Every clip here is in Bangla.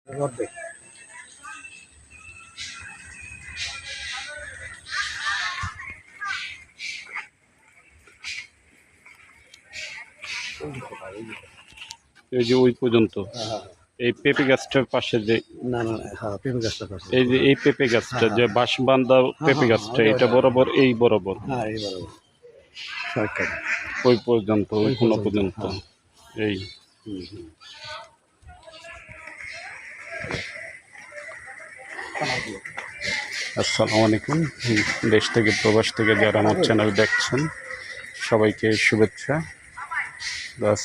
অর্ধেক। এই যে ওই পর্যন্ত হ্যাঁ, এই পেঁপে গাছটার পাশে যে না না হ্যাঁ পেঁপে গাছটা পাশে। এই যে এই পেঁপে গাছটা যে বাঁশবান্ধা পেঁপে গাছটা এটা বরাবর এই বরাবর হ্যাঁ এই বরাবর শর্টকাট ওই পর্যন্ত ওই কোনো পর্যন্ত এই আসসালামু আলাইকুম। দেশ থেকে প্রবাস থেকে যারা আমার চ্যানেল দেখছেন সবাইকে শুভেচ্ছা। বাস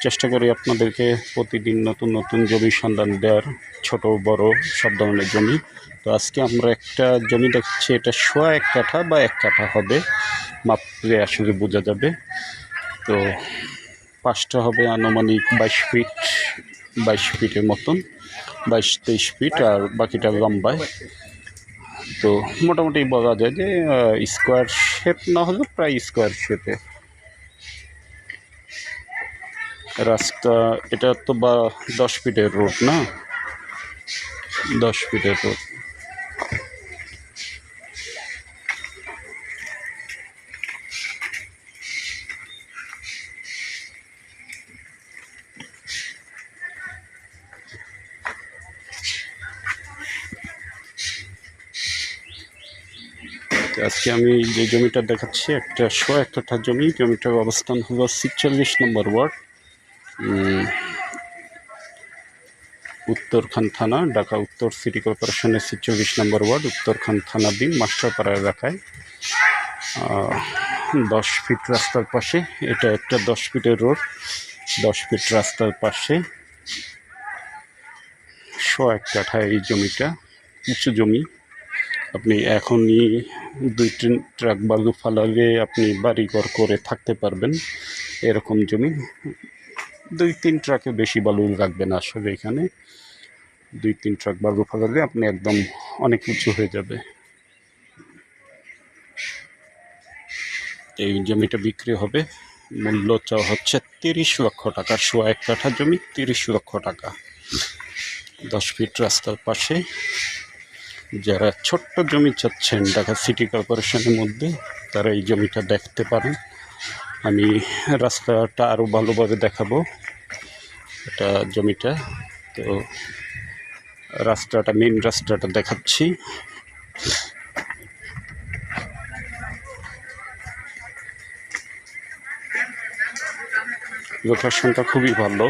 চেষ্টা করি আপনাদেরকে প্রতিদিন নতুন নতুন জমির সন্ধান দেওয়ার, ছোট বড় সব ধরনের জমি। তো আজকে আমরা একটা জমি দেখছি, এটা 1 কাঠা বা 1 কাঠা হবে, মাপলে আসলে বোঝা যাবে। তো পাঁচটা হবে আনুমানিক 22 ফিটের মতন, 22-23 ফিট, আর বাকিটা লম্বায়। তো মোটামুটি বলা যায় যে স্কোয়ার শেপ না হলেও প্রায় স্কোয়ার শেপে রাস্তা। এটা তো 10 ফিটের রোড না, 10 ফিটের রোড। আজকে আমি যে জমিটা দেখাচ্ছি একটা 1 কাঠা জমি। জমিটার অবস্থান হলো 46 নম্বর ওয়ার্ড, উত্তরখান থানা, ঢাকা উত্তর সিটি কর্পোরেশনের 46 নম্বর ওয়ার্ড, উত্তরখান থানাধীন মাস্টারপাড়া এলাকায়। 10 ফিট রাস্তার পাশে, এটা একটা 10 ফিটের রোড, 10 ফিট রাস্তার পাশে 1 কাঠা এই জমিটা। উঁচু জমি, আপনি এখনই 2-3 ট্রাক বালু ফালালে আপনি বাড়িঘর করে থাকতে পারবেন, এরকম জমি। 2-3 ট্রাকে বেশি বালু লাগবে না আসলে, এখানে 2-3 ট্রাক বালু ফালালে আপনি একদম অনেক উঁচু হয়ে যাবে। এই জমিটা বিক্রি হবে, মূল্য চাওয়া হচ্ছে 30 লক্ষ টাকা। 1 কাঠা জমি 30 লক্ষ টাকা, 10 ফিট রাস্তার পাশে। যারা ছোট্ট জমি চাচ্ছেন ঢাকা সিটি কর্পোরেশনের মধ্যে, তারা এই জমিটা দেখতে পারেন। আমি রাস্তাটা আরও ভালোভাবে দেখাবো, এটা জমিটা। তো রাস্তাটা, মেন রাস্তাটা দেখাচ্ছি। লোকেশনটা খুবই ভালো।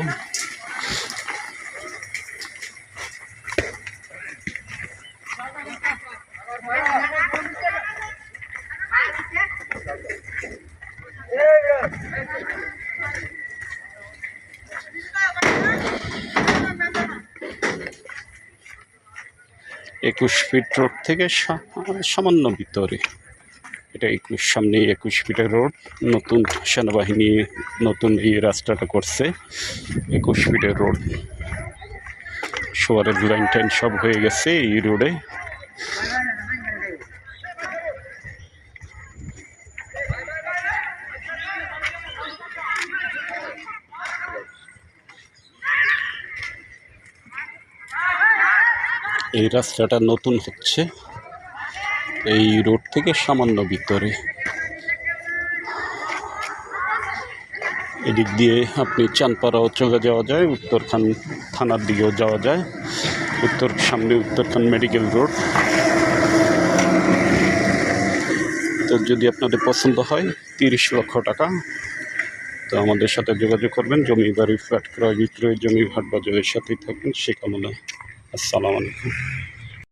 একুশ ফিট রোড থেকে সামান্য ভিতরে, এটা 21 ফিটের রোড। নতুন সেনাবাহিনী নতুন এই রাস্তাটা করছে, 21 ফিটের রোড। শোয়ারের লাইন টাইন সব হয়ে গেছে এই রোডে। এই রাস্তাটা নতুন হচ্ছে, এই রোড থেকে সামান্য ভিতরে। এদিক দিয়ে আপনি চাঁদপাড়াও চলে যাওয়া যায়, উত্তরখান থানার দিকেও যাওয়া যায়। সামনে উত্তরখান মেডিকেল রোড। তো যদি আপনাদের পছন্দ হয় 30 লক্ষ টাকা, তো আমাদের সাথে যোগাযোগ করবেন। জমি বাড়ি ফ্ল্যাট ক্রয় বিক্রয়, জমি হাট বাজারের সাথেই থাকবেন। সে কামনা। আসসালামু আলাইকুম।